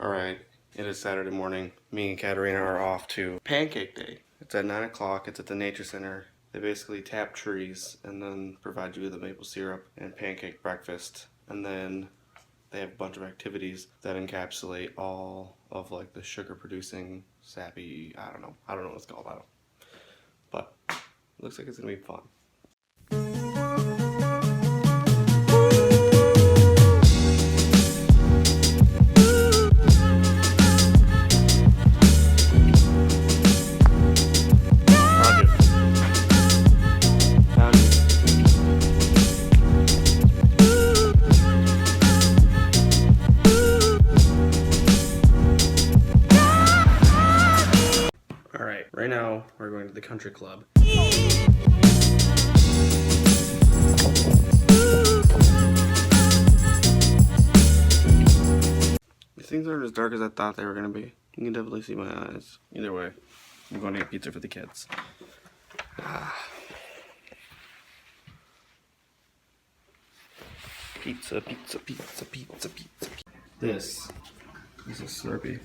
Alright, it is Saturday morning. Me and Katerina are off to Pancake Day. It's at 9 o'clock. It's at the Nature Center. They basically tap trees and then provide you with a maple syrup and pancake breakfast. And then they have a bunch of activities that encapsulate all of like the sugar producing sappy, I don't know what it's called, but it looks like it's gonna be fun. Alright, right now we're going to the country club. These things aren't as dark as I thought they were going to be. You can definitely see my eyes. Either way, I'm going to get pizza for the kids. Pizza, pizza, pizza, pizza, pizza. This is a Slurpee.